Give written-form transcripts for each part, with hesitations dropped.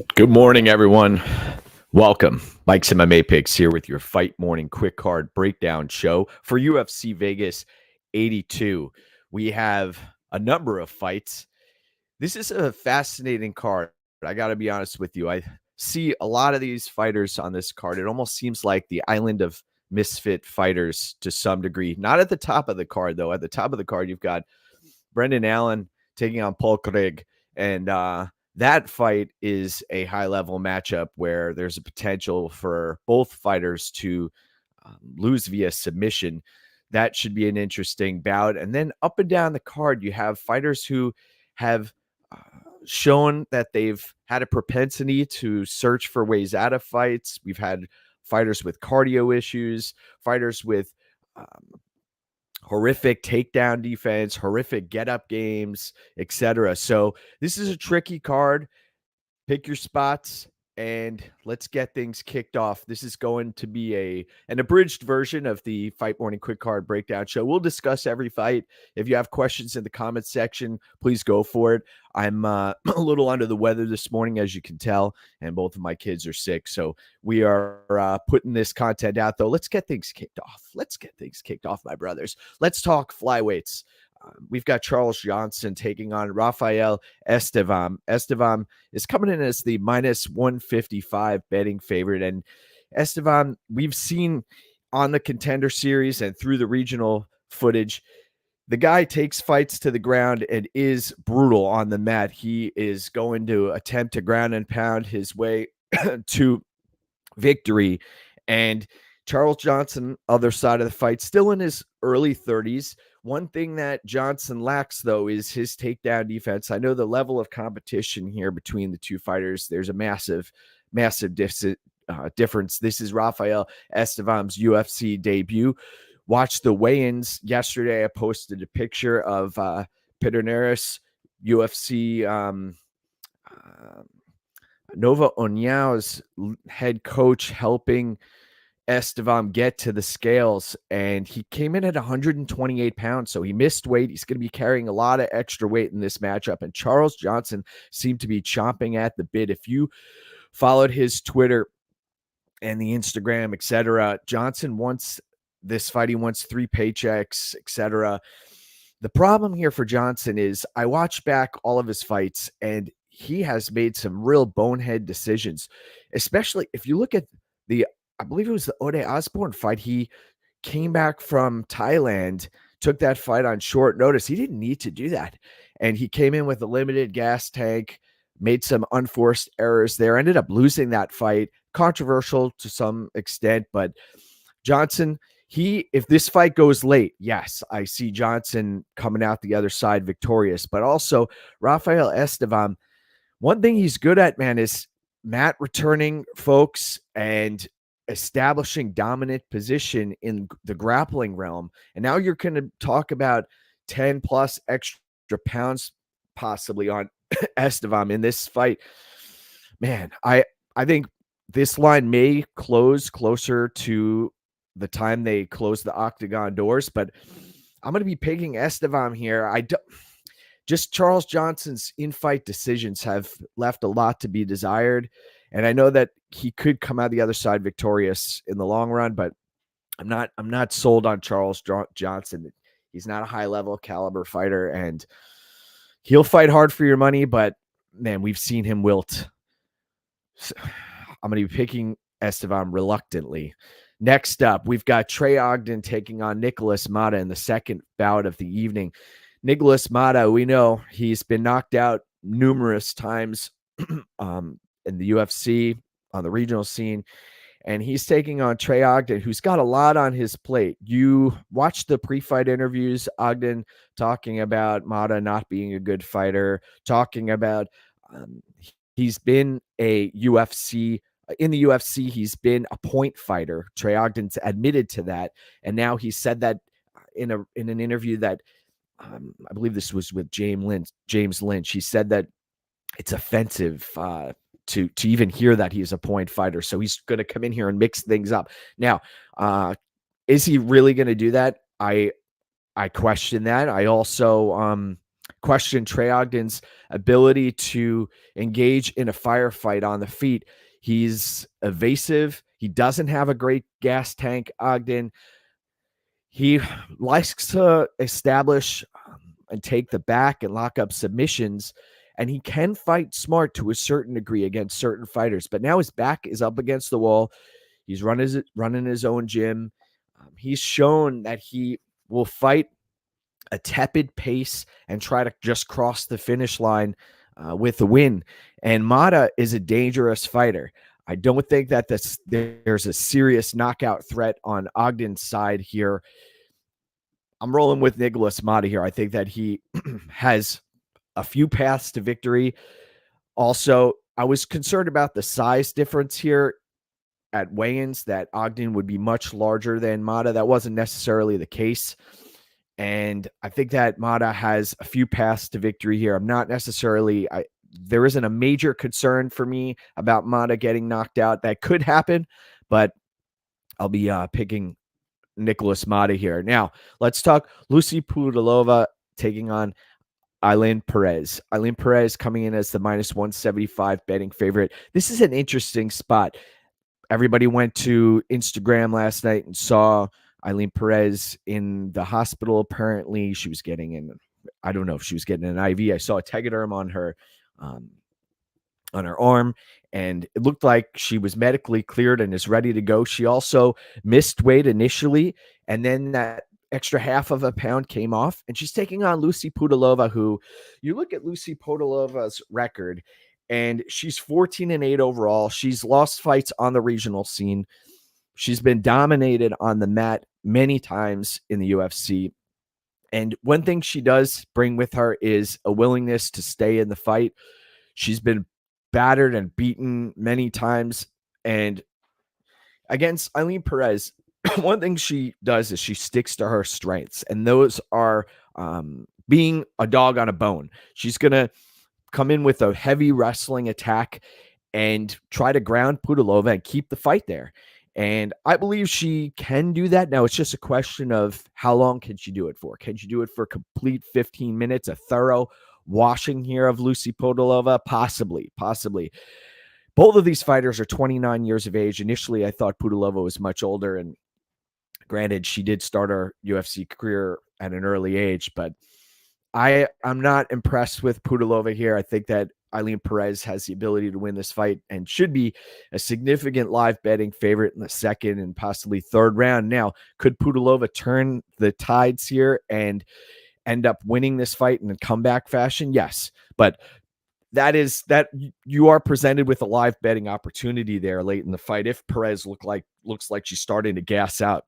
Good morning, everyone. Welcome. Mike's MMA Picks here with your Fight Morning Quick Card Breakdown show for UFC Vegas 82. We have a number of fights. This is a fascinating card. I got to be honest with you. I see a lot of these fighters on this card. It almost seems like the island of misfit fighters to some degree. Not at the top of the card, though. At the top of the card, you've got Brendan Allen taking on Paul Craig. And that fight is a high-level matchup where there's a potential for both fighters to lose via submission. That should be an interesting bout. And then up and down the card, you have fighters who have shown that they've had a propensity to search for ways out of fights. We've had fighters with cardio issues, fighters with horrific takedown defense, horrific get-up games, etc. So this is a tricky card. Pick your spots and let's get things kicked off. This is going to be an abridged version of the Fight Morning Quick Card Breakdown show. We'll discuss every fight. If you have questions in the comments section, please go for it. I'm a little under the weather this morning, as you can tell, and both of my kids are sick. So we are putting this content out, though. Let's get things kicked off. Let's get things kicked off, my brothers. Let's talk flyweights. We've got Charles Johnson taking on Raphael Estevam. Estevam is coming in as the minus 155 betting favorite. And Estevam, we've seen on the Contender Series and through the regional footage, the guy takes fights to the ground and is brutal on the mat. He is going to attempt to ground and pound his way to victory. And Charles Johnson, other side of the fight, still in his early 30s. One thing that Johnson lacks, though, is his takedown defense. I know the level of competition here between the two fighters, there's a massive difference. This is Raphael Estevam's UFC debut. Watched the weigh-ins yesterday. I posted a picture of Piner's UFC Nova Onyao's head coach helping Estevam get to the scales, and he came in at 128 pounds, so he missed weight. He's going to be carrying a lot of extra weight in this matchup, and Charles Johnson seemed to be chomping at the bit. If you followed his Twitter and the Instagram, etc., Johnson wants this fight. He wants 3 paychecks, etc. The problem here for Johnson is I watched back all of his fights, and he has made some real bonehead decisions, especially if you look at I believe it was the Ode Osborne fight. He came back from Thailand, took that fight on short notice. He didn't need to do that. And he came in with a limited gas tank, made some unforced errors there, ended up losing that fight. Controversial to some extent, but Johnson, if this fight goes late, yes, I see Johnson coming out the other side victorious. But also, Raphael Estevam, one thing he's good at, man, is mat returning folks and establishing dominant position in the grappling realm. And now you're going to talk about 10 plus extra pounds possibly on Estevam in this fight. Man, I think this line may close closer to the time they close the octagon doors, but I'm going to be picking Estevam here. Just Charles Johnson's in-fight decisions have left a lot to be desired. And I know that he could come out the other side victorious in the long run, but I'm not sold on Charles Johnson. He's not a high-level caliber fighter, and he'll fight hard for your money, but man, we've seen him wilt. So I'm going to be picking Estevam reluctantly. Next up, we've got Trey Ogden taking on Nicholas Mata in the second bout of the evening. Nicholas Mata, we know he's been knocked out numerous times in the UFC, on the regional scene, and he's taking on Trey Ogden, who's got a lot on his plate. You watched the pre-fight interviews, Ogden talking about Mata not being a good fighter, talking about he's been a UFC in the UFC, he's been a point fighter. Trey Ogden's admitted to that, and now he said that in an interview that I believe this was with James Lynch. He said that it's offensive to even hear that he's a point fighter. So he's going to come in here and mix things up. Now, is he really going to do that? I question that. I also question Trey Ogden's ability to engage in a firefight on the feet. He's evasive. He doesn't have a great gas tank, Ogden. He likes to establish and take the back and lock up submissions, and he can fight smart to a certain degree against certain fighters. But now his back is up against the wall. He's running his own gym. He's shown that he will fight a tepid pace and try to just cross the finish line with a win. And Mata is a dangerous fighter. I don't think that there's a serious knockout threat on Ogden's side here. I'm rolling with Nicholas Mata here. I think that he has a few paths to victory. Also, I was concerned about the size difference here at weigh-ins, that Ogden would be much larger than Mata. That wasn't necessarily the case. And I think that Mata has a few paths to victory here. I'm not necessarily, there isn't a major concern for me about Mata getting knocked out. That could happen, but I'll be picking Nicholas Mata here. Now, let's talk Lucy Pudilova taking on Isen Perez. Isen Perez coming in as the -175 betting favorite. This is an interesting spot. Everybody went to Instagram last night and saw Isen Perez in the hospital. Apparently, she was getting I don't know if she was getting an IV. I saw a tegaderm on her arm, and it looked like she was medically cleared and is ready to go. She also missed weight initially, and then that extra half of a pound came off, and she's taking on Lucy Pudilova, who, you look at Lucy Pudilova's record, and she's 14-8 overall. She's lost fights on the regional scene. She's been dominated on the mat many times in the UFC. And one thing she does bring with her is a willingness to stay in the fight. She's been battered and beaten many times. And against Isen Perez, one thing she does is she sticks to her strengths. And those are being a dog on a bone. She's going to come in with a heavy wrestling attack and try to ground Pudilova and keep the fight there. And I believe she can do that. Now, it's just a question of how long can she do it for? Can she do it for a complete 15 minutes, a thorough washing here of Lucy Pudilova? Possibly. Both of these fighters are 29 years of age. Initially, I thought Pudilova was much older, and granted, she did start her UFC career at an early age, but I'm not impressed with Pudilova here. I think that Isen Perez has the ability to win this fight and should be a significant live betting favorite in the second and possibly third round. Now, could Pudilova turn the tides here and end up winning this fight in a comeback fashion? Yes, but that you are presented with a live betting opportunity there late in the fight if Perez looks like she's starting to gas out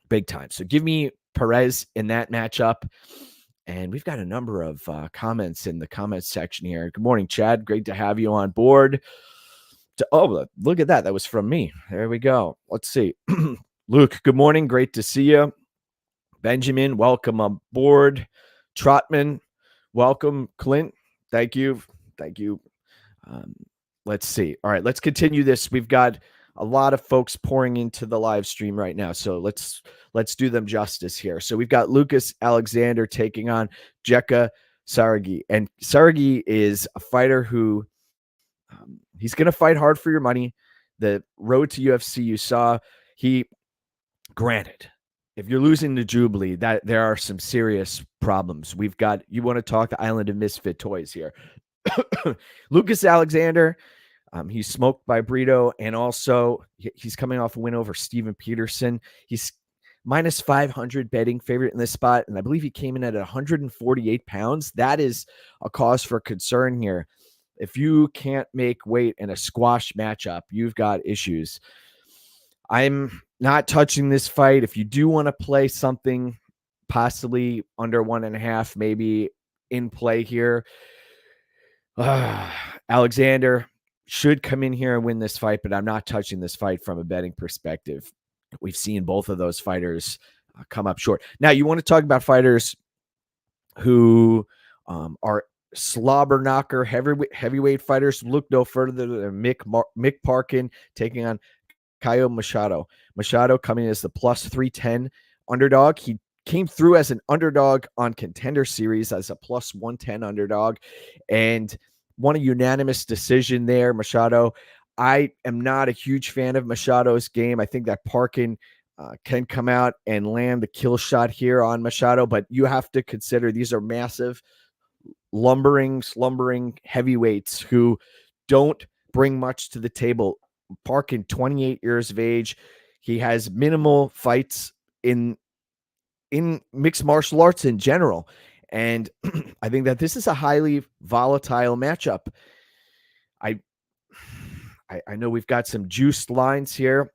big time. So give me Perez in that matchup. And we've got a number of comments in the comments section here. Good morning, Chad. Great to have you on board. Oh, look at that. That was from me. There we go. Let's see. Luke, good morning. Great to see you. Benjamin, welcome on board. Trotman, welcome. Clint, thank you. Let's see. All right, let's continue this. We've got a lot of folks pouring into the live stream right now, so let's do them justice here. So we've got Lucas Alexander taking on Jekka Saragi, and Saragi is a fighter who he's going to fight hard for your money. The road to UFC, you saw, granted, if you're losing to Jubilee, that there are some serious problems. You want to talk the Island of Misfit Toys here. Lucas Alexander, he's smoked by Breedo, and also he's coming off a win over Steven Peterson. He's -500 betting favorite in this spot, and I believe he came in at 148 pounds. That is a cause for concern here. If you can't make weight in a squash matchup, you've got issues. I'm not touching this fight. If you do want to play something possibly under 1.5, maybe in play here, Alexander should come in here and win this fight, but I'm not touching this fight from a betting perspective. We've seen both of those fighters come up short. Now, you want to talk about fighters who are slobber knocker heavyweight fighters. Look no further than Mick Parkin taking on Caio Machado. Machado coming as the +310 underdog. He came through as an underdog on Contender Series as a plus 110 underdog and won a unanimous decision there. Masado, I am not a huge fan of Masado's game. I think that Parkin can come out and land the kill shot here on Masado, but you have to consider these are massive, slumbering heavyweights who don't bring much to the table. Parkin, 28 years of age. He has minimal fights in mixed martial arts in general. And I think that this is a highly volatile matchup. I know we've got some juiced lines here.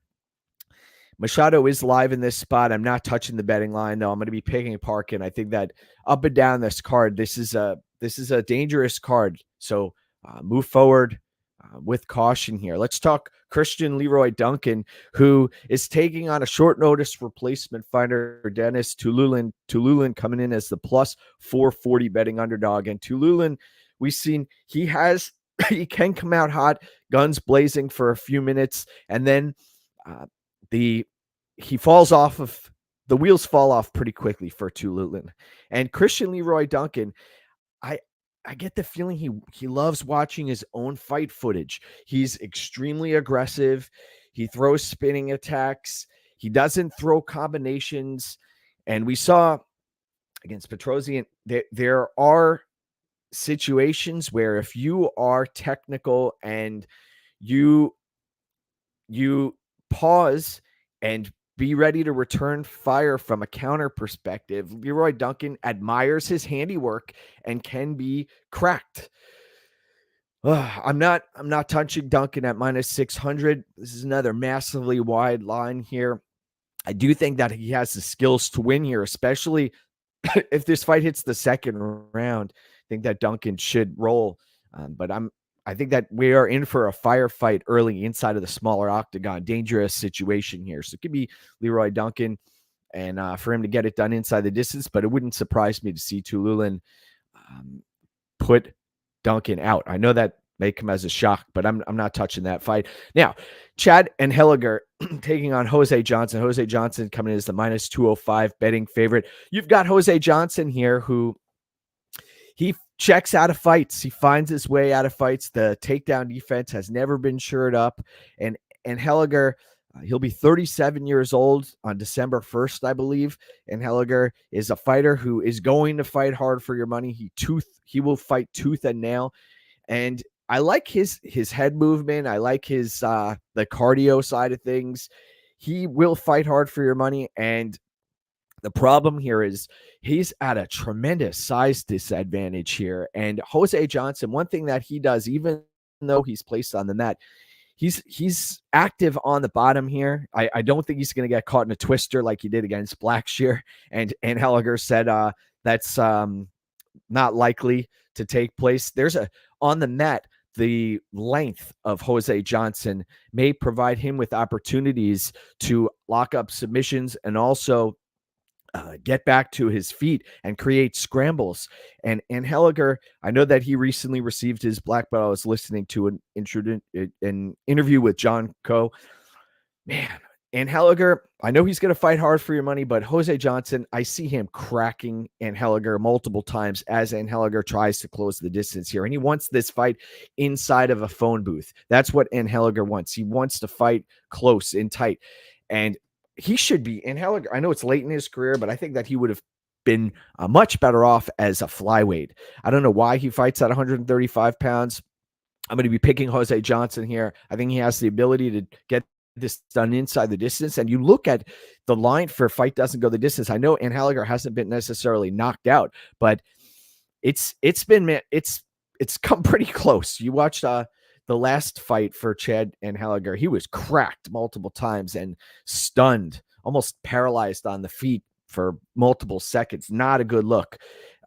Masado is live in this spot. I'm not touching the betting line, though. I'm going to be picking Parkin. I think that up and down this card, this is a dangerous card. So move forward with caution here. Let's talk Christian Leroy Duncan, who is taking on a short notice replacement fighter, Dennis Tulin. Tulin coming in as the plus 440 betting underdog. And Tulin, we've seen he can come out hot, guns blazing for a few minutes, and then he falls off of the wheels fall off pretty quickly for Tulin. And Christian Leroy Duncan, I get the feeling he loves watching his own fight footage. He's extremely aggressive. He throws spinning attacks. He doesn't throw combinations. And we saw against Petrosian, there are situations where if you are technical and you pause and be ready to return fire from a counter perspective, Leroy Duncan admires his handiwork and can be cracked. I'm not touching Duncan at minus 600. This is another massively wide line here. I do think that he has the skills to win here, especially if this fight hits the second round. I think that Duncan should roll. But I think that we are in for a firefight early inside of the smaller octagon. Dangerous situation here. So it could be Leroy Duncan and for him to get it done inside the distance, but it wouldn't surprise me to see Tulin put Duncan out. I know that may come as a shock, but I'm not touching that fight. Now, Chad and Helliger taking on Jose Johnson. Jose Johnson coming in as the minus 205 betting favorite. You've got Jose Johnson here who he checks out of fights. He finds his way out of fights. The takedown defense has never been shored up. And Helliger, he'll be 37 years old on December 1st, I believe. And Helliger is a fighter who is going to fight hard for your money. He will fight tooth and nail. And I like his head movement. I like his the cardio side of things. He will fight hard for your money. And the problem here is he's at a tremendous size disadvantage here. And Jose Johnson, one thing that he does, even though he's placed on the mat, he's active on the bottom here. I don't think he's going to get caught in a twister like he did against Blackshear. And Helliger said that's not likely to take place. On the mat, the length of Jose Johnson may provide him with opportunities to lock up submissions and also get back to his feet and create scrambles. And Helliger, I know that he recently received his black belt. I was listening to an interview with John Coe. Man, and Helliger, I know he's going to fight hard for your money, but Jose Johnson, I see him cracking Helliger multiple times as Helliger tries to close the distance here. And he wants this fight inside of a phone booth. That's what Helliger wants. He wants to fight close and tight. And he should be Helliger. I know it's late in his career, but I think that he would have been much better off as a flyweight. I don't know why he fights at 135 pounds. I'm going to be picking Jose Johnson here. I think he has the ability to get this done inside the distance. And you look at the line for fight doesn't go the distance. I know Helliger hasn't been necessarily knocked out, but it's come pretty close. You watched the last fight for Chad and Helliger. He was cracked multiple times and stunned, almost paralyzed on the feet for multiple seconds. Not a good look.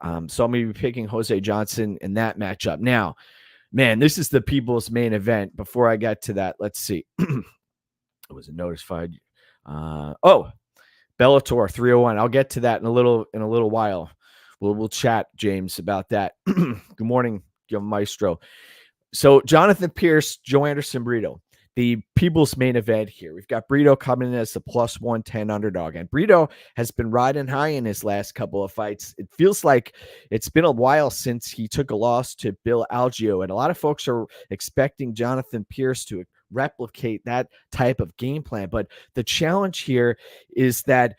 So I'm going to be picking Jose Johnson in that matchup. Now, man, this is the people's main event. Before I get to that, let's see. It was a notified. Bellator 301. I'll get to that in a little while. We'll chat, James, about that. Good morning, Maestro. So Jonathan Pierce, Joe Anderson Breedo. the people's main event here. We've got Breedo coming in as the plus 110 underdog. And Breedo has been riding high in his last couple of fights. It feels like it's been a while since he took a loss to Bill Algeo. And a lot of folks are expecting Jonathan Pierce to replicate that type of game plan. But the challenge here is that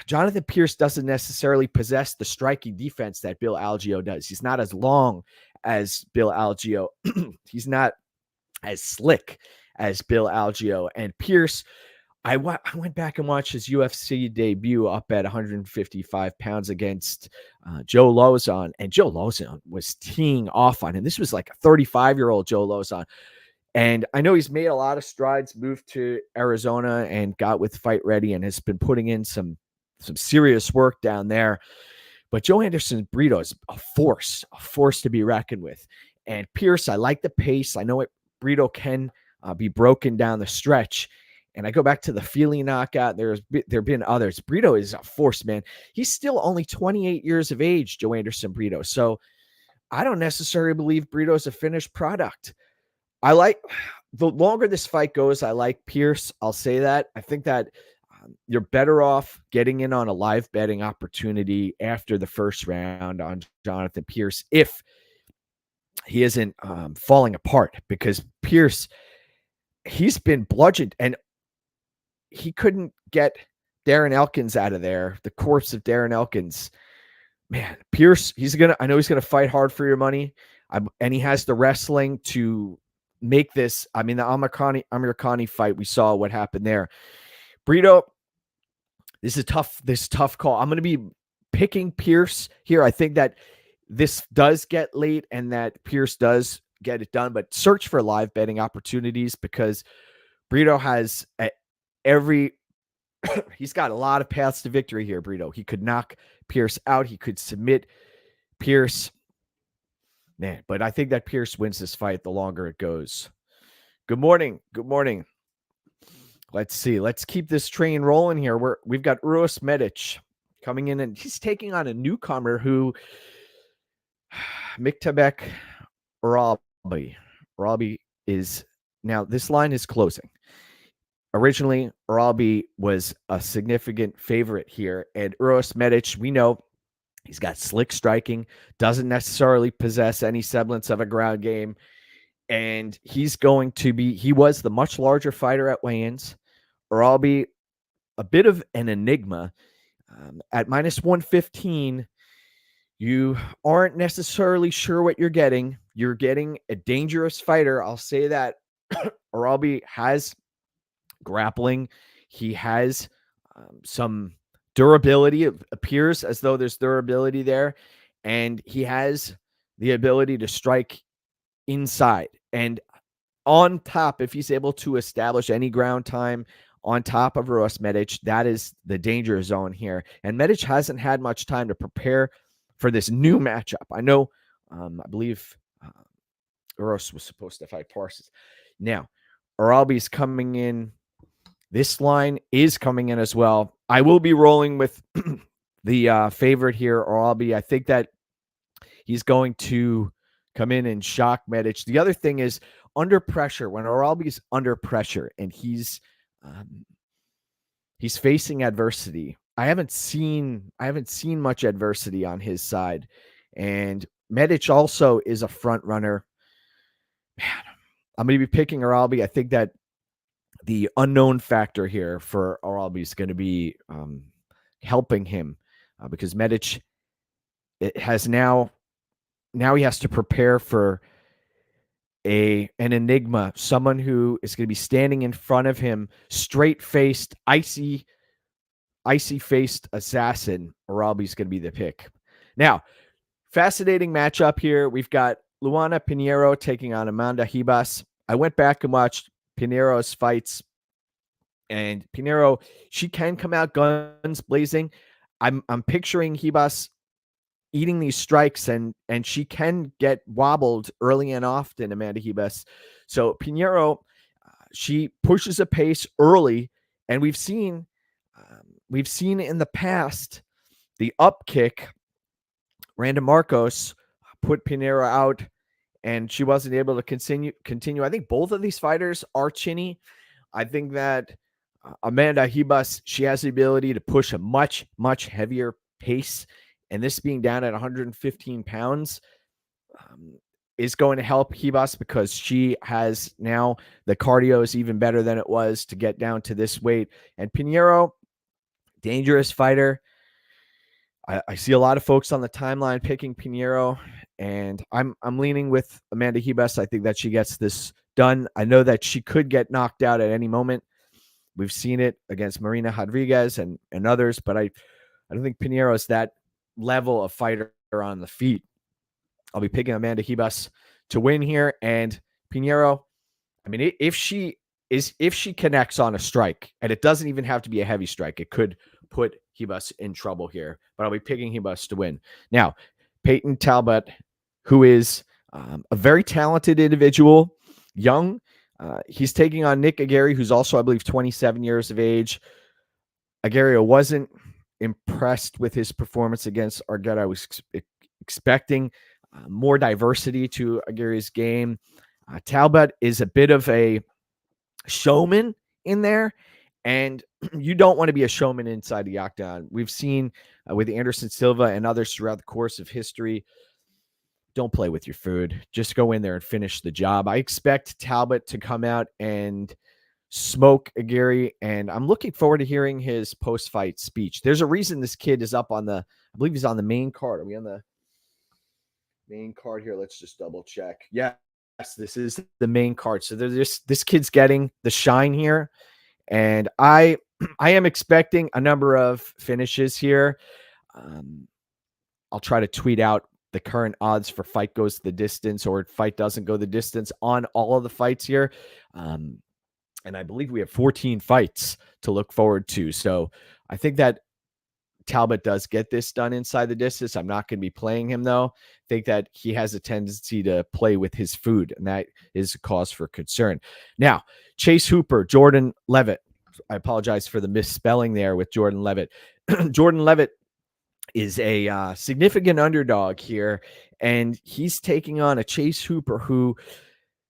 Jonathan Pierce doesn't necessarily possess the striking defense that Bill Algeo does. He's not as long as Bill Algeo. He's not as slick as Bill Algeo. And Pierce, I went back and watched his UFC debut up at 155 pounds against Joe Lozon, and Joe Lozon was teeing off on him. This was like a 35-year-old Joe Lozon. And I know he's made a lot of strides, moved to Arizona and got with Fight Ready and has been putting in some serious work down there. But Joe Anderson Breedo is a force to be reckoned with. And Pierce, I like the pace. I know Breedo can be broken down the stretch. And I go back to the Feely knockout. There have been others. Breedo is a force, man. He's still only 28 years of age, Joe Anderson Breedo. So I don't necessarily believe Breedo is a finished product. I like, the longer this fight goes, I like Pierce. I'll say that. I think that you're better off getting in on a live betting opportunity after the first round on Jonathan Pierce if he isn't falling apart, because Pierce, he's been bludgeoned and he couldn't get Darren Elkins out of there, the corpse of Darren Elkins. Man, Pierce, I know he's going to fight hard for your money. And he has the wrestling to make this. I mean, the Amir Khani fight, we saw what happened there. Breedo, this is tough call. I'm going to be picking Pierce here. I think that this does get late and that Pierce does get it done, but search for live betting opportunities because Breedo has he's got a lot of paths to victory here, Breedo. He could knock Pierce out. He could submit Pierce. Man, but I think that Pierce wins this fight the longer it goes. Good morning. Good morning. Let's see. Let's keep this train rolling here. We've got Uros Medic coming in, and he's taking on a newcomer who Miktabek Robbi. Robbi is now, this line is closing. Originally, Robbi was a significant favorite here, and Uros Medic, we know he's got slick striking, doesn't necessarily possess any semblance of a ground game, and he was the much larger fighter at weigh-ins. Robbi, a bit of an enigma. At minus 115, you aren't necessarily sure what you're getting. You're getting a dangerous fighter. I'll say that. Robbi has grappling. He has some durability. It appears as though there's durability there. And he has the ability to strike inside. And on top, if he's able to establish any ground time on top of Uros Medic, that is the danger zone here. And Medic hasn't had much time to prepare for this new matchup. I know, I believe Uros was supposed to fight Parsons. Now, Robbi's coming in. This line is coming in as well. I will be rolling with the favorite here, Robbi. I think that he's going to come in and shock Medic. The other thing is under pressure. When Robbi's under pressure and he's facing adversity, I haven't seen much adversity on his side. And Medic also is a front runner. Man, I'm going to be picking Robbi. I think that the unknown factor here for Robbi is going to be helping him because Medic has now he has to prepare for an enigma, someone who is going to be standing in front of him, straight-faced, icy-faced assassin. Robbi's going to be the pick. Now, fascinating matchup here. We've got Luana Pinero taking on Amanda Ribas. I went back and watched Pinero's fights, and Pinero, she can come out guns blazing. I'm picturing Ribas eating these strikes, and she can get wobbled early and often, Amanda Ribas. So Pinero, she pushes a pace early, and we've seen in the past the up kick. Randa Marcos put Pinero out, and she wasn't able to continue. I think both of these fighters are chinny. I think that Amanda Ribas, she has the ability to push a much, much heavier pace. And this being down at 115 pounds is going to help Ribas because she has now the cardio is even better than it was to get down to this weight. And Pinero, dangerous fighter. I see a lot of folks on the timeline picking Pinero, and I'm leaning with Amanda Ribas. I think that she gets this done. I know that she could get knocked out at any moment. We've seen it against Marina Rodriguez and others, but I don't think Pinero is that level of fighter on the feet. I'll be picking Amanda Ribas to win here. And Pinero, I mean, if she connects on a strike, and it doesn't even have to be a heavy strike, it could put Ribas in trouble here, but I'll be picking Ribas to win. Now, Peyton Talbot, who is a very talented individual, young, he's taking on Nick Agario, who's also, I believe, 27 years of age. Agario wasn't impressed with his performance against Argueta. I was expecting more diversity to Agario's game. Talbot is a bit of a showman in there, and you don't want to be a showman inside the octagon. We've seen with Anderson Silva and others throughout the course of history, don't play with your food. Just go in there and finish the job. I expect Talbot to come out and smoke Agario, and I'm looking forward to hearing his post-fight speech. There's a reason this kid is up on the, I believe he's on the main card. Are we on the main card here? Let's just double check. Yes, this is the main card. So there's this kid's getting the shine here, and I am expecting a number of finishes here. I'll try to tweet out the current odds for fight goes the distance or fight doesn't go the distance on all of the fights here. And I believe we have 14 fights to look forward to. So I think that Talbot does get this done inside the distance. I'm not going to be playing him, though. I think that he has a tendency to play with his food, and that is a cause for concern. Now, Chase Hooper, Jordan Levit. I apologize for the misspelling there with Jordan Levit. Jordan Levit is a significant underdog here, and he's taking on a Chase Hooper who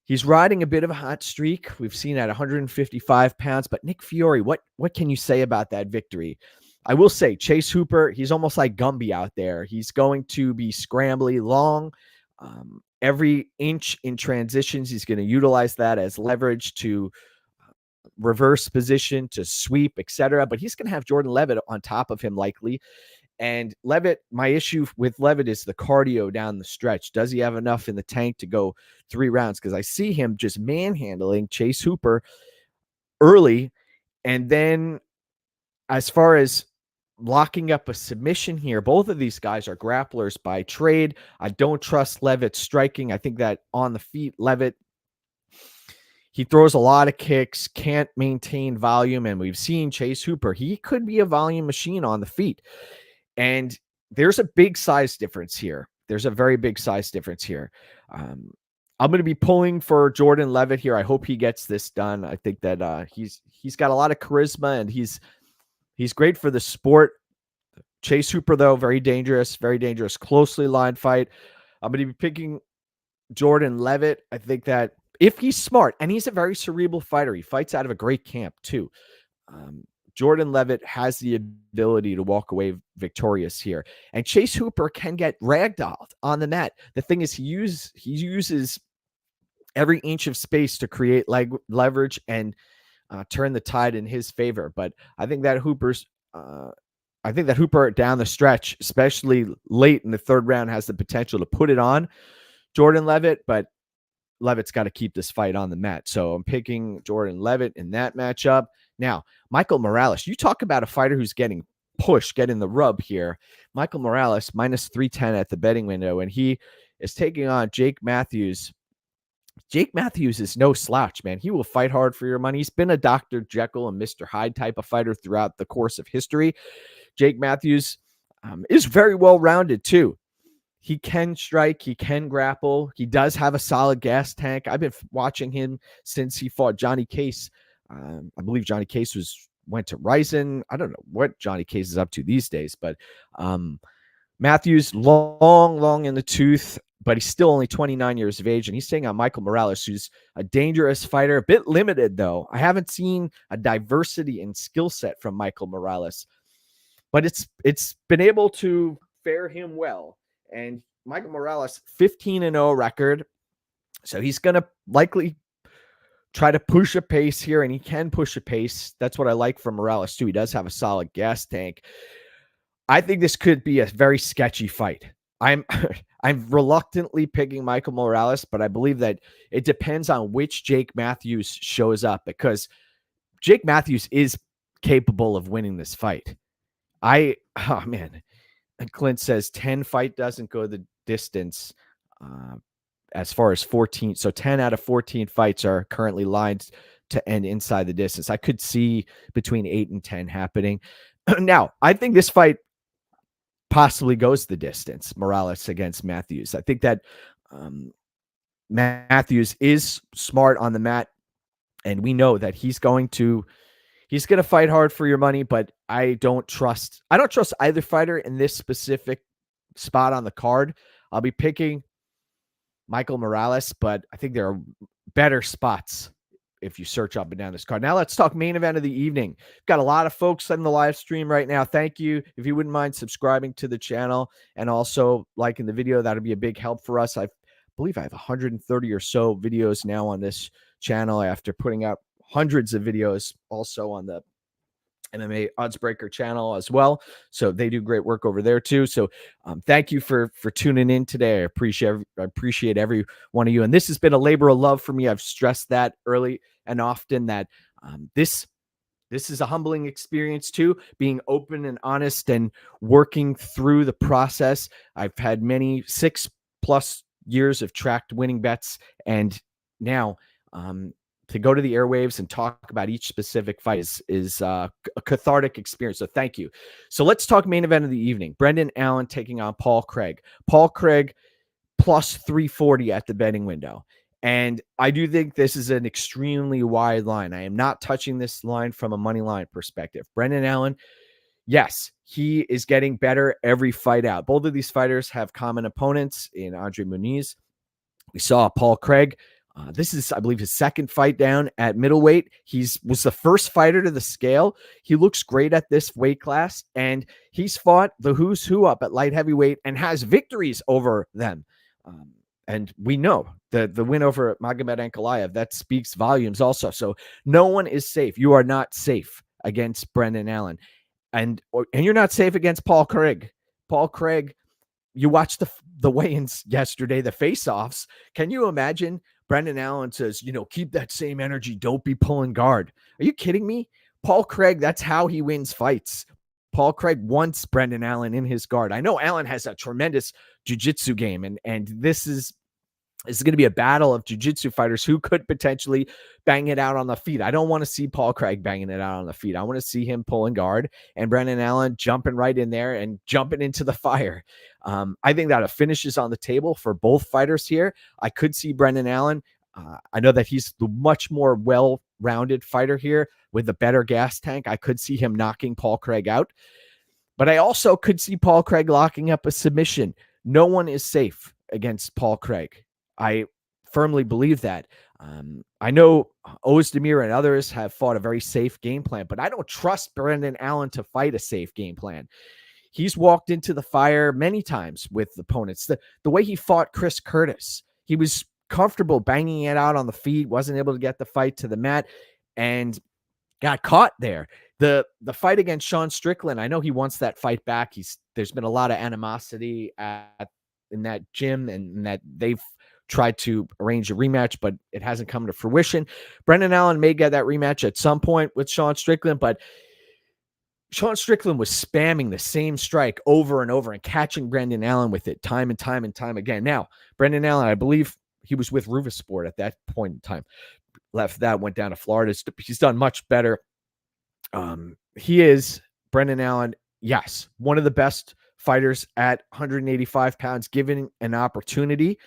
he's riding a bit of a hot streak. We've seen at 155 pounds, but Nick Fiore, what can you say about that victory? I will say Chase Hooper, he's almost like Gumby out there. He's going to be scrambly long. Every inch in transitions, he's going to utilize that as leverage to reverse position, to sweep, etc. But he's going to have Jordan Levit on top of him likely. And Levit, my issue with Levit is the cardio down the stretch. Does he have enough in the tank to go 3 rounds? Because I see him just manhandling Chase Hooper early. And then as far as locking up a submission here, both of these guys are grapplers by trade. I don't trust Levit striking. I think that on the feet, Levit, he throws a lot of kicks, can't maintain volume. And we've seen Chase Hooper, he could be a volume machine on the feet. And there's a big size difference here. There's a very big size difference here. I'm going to be pulling for Jordan Levit here. I hope he gets this done. I think that he's got a lot of charisma, and he's great for the sport. Chase Hooper, though, very dangerous, closely lined fight. I'm going to be picking Jordan Levit. I think that if he's smart, and he's a very cerebral fighter, he fights out of a great camp too. Jordan Levit has the ability to walk away victorious here. And Chase Hooper can get ragdolled on the mat. The thing is, he uses every inch of space to create leverage and turn the tide in his favor. But I think that Hooper down the stretch, especially late in the 3rd round, has the potential to put it on Jordan Levit, but Levit's got to keep this fight on the mat. So I'm picking Jordan Levit in that matchup. Now, Michael Morales, you talk about a fighter who's getting pushed, getting the rub here. Michael Morales, minus 310 at the betting window, and he is taking on Jake Matthews. Jake Matthews is no slouch, man. He will fight hard for your money. He's been a Dr. Jekyll and Mr. Hyde type of fighter throughout the course of history. Jake Matthews is very well-rounded, too. He can strike. He can grapple. He does have a solid gas tank. I've been watching him since he fought Johnny Case. I believe Johnny Case went to Isen. I don't know what Johnny Case is up to these days, but Matthews, long in the tooth. but he's still only 29 years of age, and he's taking on Michael Morales, who's a dangerous fighter, a bit limited, though. I haven't seen a diversity in skill set from Michael Morales, but it's been able to fare him well. And Michael Morales, 15-0 record, so he's going to likely try to push a pace here, and he can push a pace. That's what I like from Morales, too. He does have a solid gas tank. I think this could be a very sketchy fight. I'm reluctantly picking Michael Morales, but I believe that it depends on which Jake Matthews shows up, because Jake Matthews is capable of winning this fight. Oh man, Clint says 10 fight doesn't go the distance as far as 14. So 10 out of 14 fights are currently lined to end inside the distance. I could see between 8 and 10 happening. Now, I think this fight possibly goes the distance, Morales against Matthews. I think that Matthews is smart on the mat, and we know that he's going to fight hard for your money, but I don't trust either fighter in this specific spot on the card. I'll be picking Michael Morales, but I think there are better spots if you search up and down this card. Now let's talk main event of the evening. We've got a lot of folks on the live stream right now. Thank you. If you wouldn't mind subscribing to the channel and also liking the video, that'd be a big help for us. I believe I have 130 or so videos now on this channel after putting out hundreds of videos also on the MMA Oddsbreaker channel as well. So they do great work over there too. So thank you for tuning in today. I appreciate every one of you. And this has been a labor of love for me. I've stressed that early and often that this is a humbling experience too, being open and honest and working through the process. I've had many 6+ years of tracked winning bets, and now to go to the airwaves and talk about each specific fight is a cathartic experience. So thank you. So let's talk main event of the evening. Brendan Allen taking on Paul Craig. Paul Craig plus 340 at the betting window. And I do think this is an extremely wide line. I am not touching this line from a money line perspective. Brendan Allen, yes, he is getting better every fight out. Both of these fighters have common opponents in Andre Muniz. We saw Paul Craig. This is, I believe, his second fight down at middleweight. Was the first fighter to the scale. He looks great at this weight class, and he's fought the who's who up at light heavyweight and has victories over them. And we know the win over Magomed Ankalaev, that speaks volumes also. So no one is safe. You are not safe against Brendan Allen. And you're not safe against Paul Craig. Paul Craig, you watched the weigh-ins yesterday, the face-offs. Can you imagine? Brendan Allen says, keep that same energy. Don't be pulling guard. Are you kidding me? Paul Craig, that's how he wins fights. Paul Craig wants Brendan Allen in his guard. I know Allen has a tremendous jiu-jitsu game, and this is going to be a battle of jiu-jitsu fighters who could potentially bang it out on the feet. I don't want to see Paul Craig banging it out on the feet. I want to see him pulling guard and Brendan Allen jumping right in there and jumping into the fire. I think that a finish is on the table for both fighters here. I could see Brendan Allen. I know that he's the much more well-rounded fighter here with a better gas tank. I could see him knocking Paul Craig out. But I also could see Paul Craig locking up a submission. No one is safe against Paul Craig. I firmly believe that. I know Ozdemir and others have fought a very safe game plan, but I don't trust Brendan Allen to fight a safe game plan. He's walked into the fire many times with opponents. The way he fought Chris Curtis, he was comfortable banging it out on the feet, wasn't able to get the fight to the mat, and got caught there. The fight against Sean Strickland, I know he wants that fight back. There's been a lot of animosity in that gym, and that they've tried to arrange a rematch, but it hasn't come to fruition. Brendan Allen may get that rematch at some point with Sean Strickland, but Sean Strickland was spamming the same strike over and over and catching Brendan Allen with it time and time and time again. Now, Brendan Allen, I believe he was with Ruvasport at that point in time. Left that, went down to Florida. He's done much better. He is, Brendan Allen, yes, one of the best fighters at 185 pounds, given an opportunity.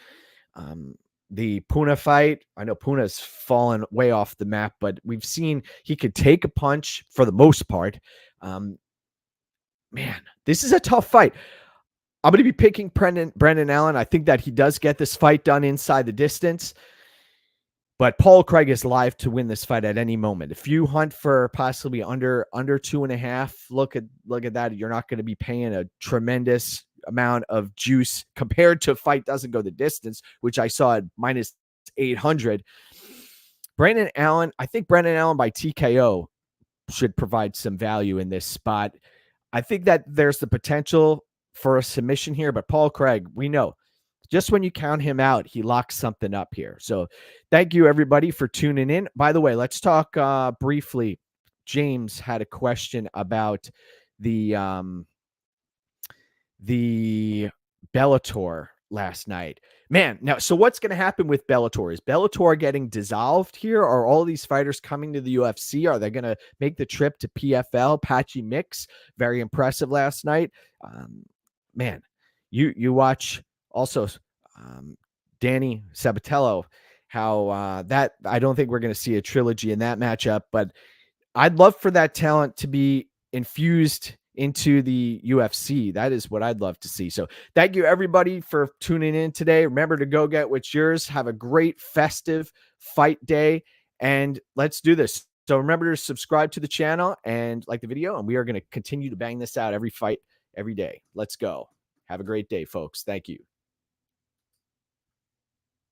The Puna fight, I know Puna's fallen way off the map, but we've seen he could take a punch for the most part. Man, this is a tough fight. I'm going to be picking Brendan Allen. I think that he does get this fight done inside the distance. But Paul Craig is live to win this fight at any moment. If you hunt for possibly under 2.5, look at that. You're not going to be paying a tremendous amount of juice compared to fight doesn't go the distance, which I saw at minus 800. Brandon Allen, I think Brandon Allen by TKO should provide some value in this spot. I think that there's the potential for a submission here, but Paul Craig, we know just when you count him out, he locks something up here. So thank you, everybody, for tuning in. By the way, let's talk briefly. James had a question about the Bellator last night. Man, now, so what's going to happen with Bellator? Is Bellator getting dissolved here? Are all these fighters coming to the UFC? Are they going to make the trip to PFL? Patchy Mix, very impressive last night. Man, you watch also Danny Sabatello, how that I don't think we're going to see a trilogy in that matchup, but I'd love for that talent to be infused into the UFC. That is what I'd love to see. So thank you, everybody, for tuning in today. Remember to go get what's yours. Have a great festive fight day, and let's do this. So remember to subscribe to the channel and like the video, and we are going to continue to bang this out every fight, every day. Let's go. Have a great day, folks. Thank you.